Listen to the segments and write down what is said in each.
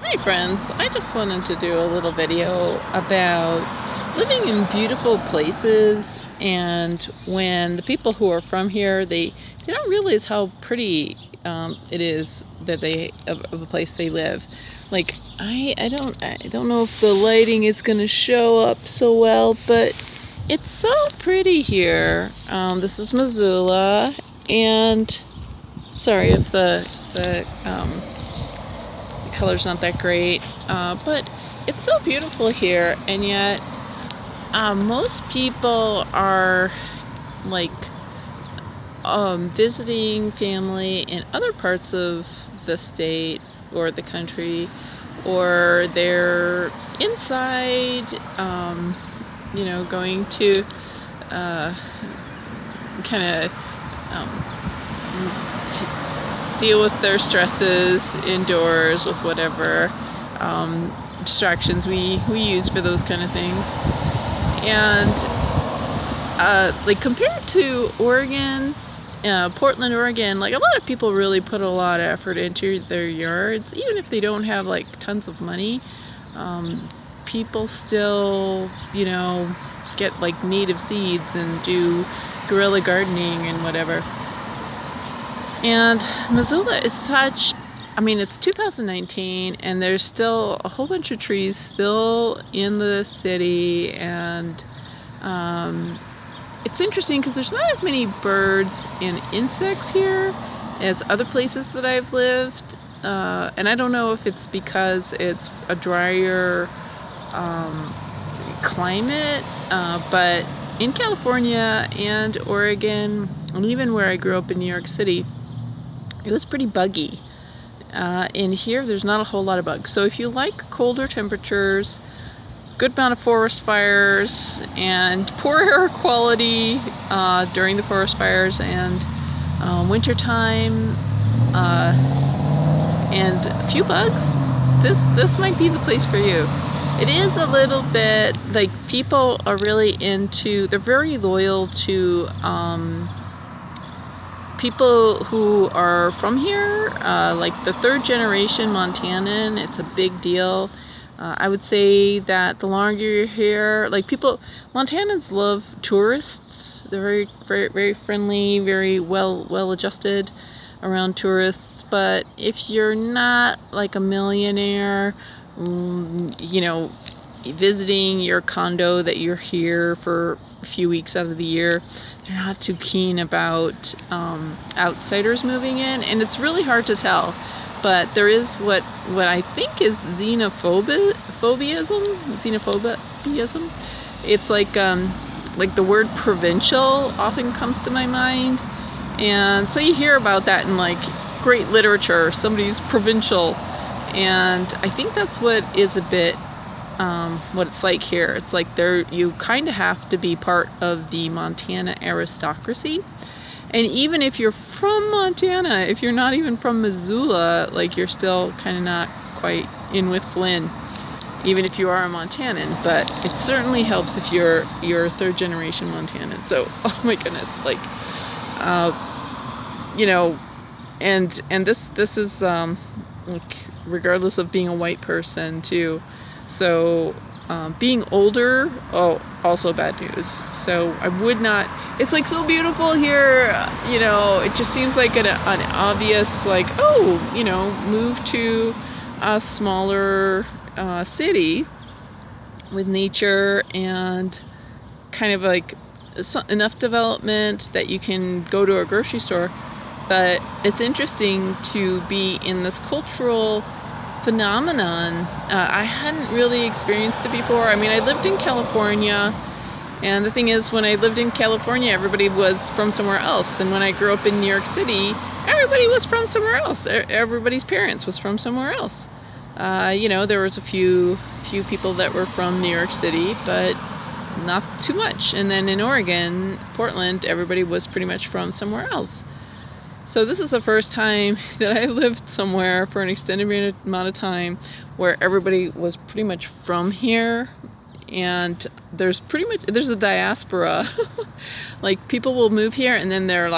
Hi friends, I just wanted to do a little video about living in beautiful places, and when the people who are from here, they don't realize how pretty it is that of a place they live. Like I don't know if the lighting is gonna show up so well, but it's so pretty here. This is Missoula, and sorry if the color's not that great, but it's so beautiful here, and yet most people are like visiting family in other parts of the state or the country, or they're inside, going to kind of deal with their stresses indoors with whatever distractions we use for those kind of things. And like compared to Oregon, Portland, Oregon, like a lot of people really put a lot of effort into their yards, even if they don't have like tons of money. People still, get like native seeds and do guerrilla gardening and whatever. And Missoula is it's 2019 and there's still a whole bunch of trees still in the city, and it's interesting because there's not as many birds and insects here as other places that I've lived, and I don't know if it's because it's a drier climate, but in California and Oregon, and even where I grew up in New York City, it was pretty buggy. In here, there's not a whole lot of bugs. So if you like colder temperatures, good amount of forest fires, and poor air quality during the forest fires, and wintertime, and a few bugs, this might be the place for you. It is a little bit like people are really they're very loyal to people who are from here, like the third generation Montanan. It's a big deal. I would say that the longer you're here, like Montanans love tourists. They're very, very, very friendly, very well adjusted around tourists. But if you're not like a millionaire, visiting your condo that you're here for a few weeks out of the year, they're not too keen about outsiders moving in, and it's really hard to tell. But there is what I think is xenophobism. It's like the word provincial often comes to my mind, and so you hear about that in like great literature. Somebody's provincial, and I think that's what is a bit what it's like here. It's like you kind of have to be part of the Montana aristocracy. And even if you're from Montana, if you're not even from Missoula, like you're still kind of not quite in with Flynn, even if you are a Montanan. But it certainly helps if you're third generation Montanan. So, oh my goodness, like, and this is like regardless of being a white person too. So being older, also bad news. So I would not, it's like so beautiful here, it just seems like an obvious, like, move to a smaller city with nature and kind of like enough development that you can go to a grocery store. But it's interesting to be in this cultural phenomenon. I hadn't really experienced it before. I mean, I lived in California, and the thing is, when I lived in California, everybody was from somewhere else. And when I grew up in New York City, everybody was from somewhere else. Everybody's parents was from somewhere else. There was a few people that were from New York City, but not too much. And then in Oregon, Portland, everybody was pretty much from somewhere else. So this is the first time that I lived somewhere for an extended amount of time where everybody was pretty much from here, and there's a diaspora. Like, people will move here and then they're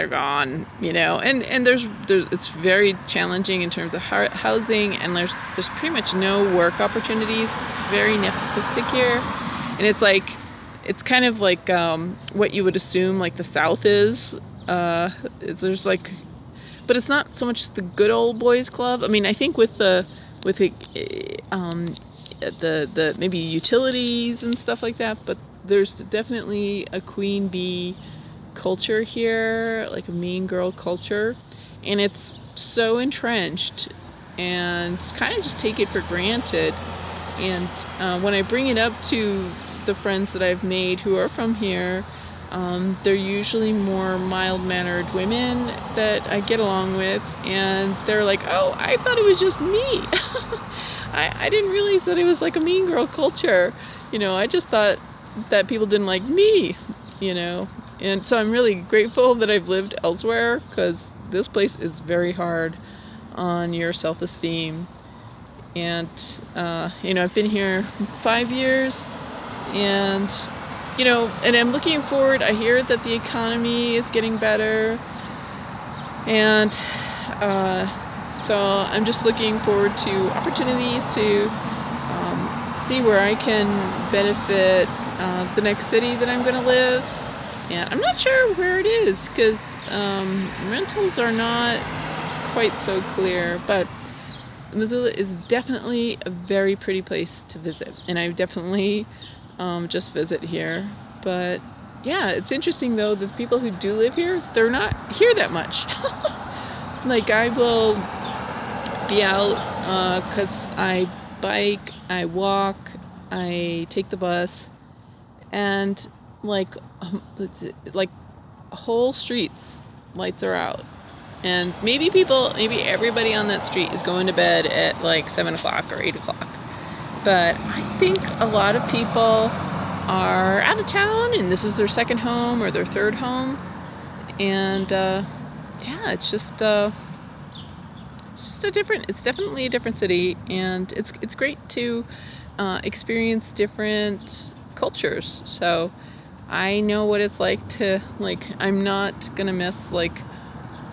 gone, and there's it's very challenging in terms of housing, and there's pretty much no work opportunities. It's very nepotistic here, and it's kind of like what you would assume like the South is. There's like, but it's not so much the good old boys club. I mean, I think with the maybe utilities and stuff like that, but there's definitely a queen bee culture here, like a mean girl culture, and it's so entrenched, and kind of just take it for granted. And when I bring it up to the friends that I've made who are from here, they're usually more mild-mannered women that I get along with, and they're like, "Oh, I thought it was just me. I didn't realize that it was like a mean girl culture. I just thought that people didn't like me, And so I'm really grateful that I've lived elsewhere, because this place is very hard on your self-esteem. And, I've been here 5 years, and and I'm looking forward. I hear that the economy is getting better, and so I'm just looking forward to opportunities to see where I can benefit the next city that I'm going to live. And I'm not sure where it is, because rentals are not quite so clear, but Missoula is definitely a very pretty place to visit, and I definitely just visit here. But yeah, it's interesting though that the people who do live here, they're not here that much. Like, I will be out because I bike, I walk, I take the bus, and like whole streets lights are out, and maybe everybody on that street is going to bed at like 7 o'clock or 8 o'clock. But I think a lot of people are out of town, and this is their second home or their third home. And yeah, it's definitely a different city, and it's great to experience different cultures. So I know what it's like to, I'm not gonna miss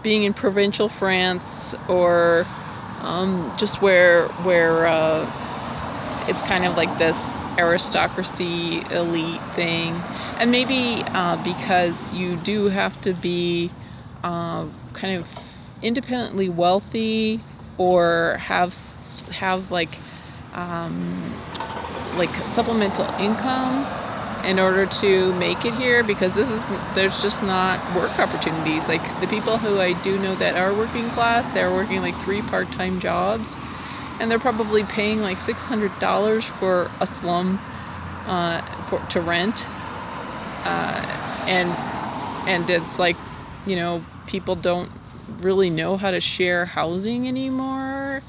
being in provincial France, or just where it's kind of like this aristocracy elite thing. And maybe because you do have to be kind of independently wealthy, or have supplemental income in order to make it here, because there's just not work opportunities. Like, the people who I do know that are working class, they're working 3 part-time jobs, and they're probably paying $600 for a slum to rent, and it's people don't really know how to share housing anymore.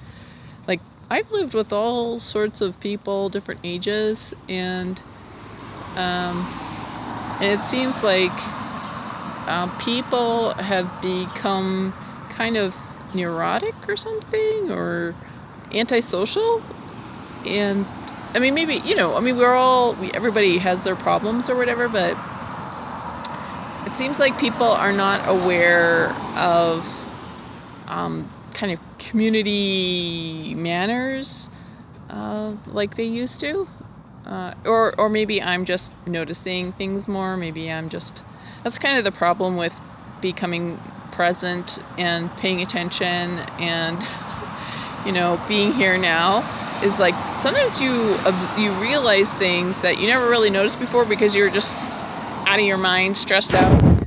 I've lived with all sorts of people, different ages, and it seems like people have become kind of neurotic or something, or antisocial. And I mean, maybe, everybody has their problems or whatever, but it seems like people are not aware of kind of community manners like they used to. Or maybe I'm just noticing things more. That's kind of the problem with becoming present and paying attention, and being here now, is sometimes you realize things that you never really noticed before, because you're just out of your mind, stressed out.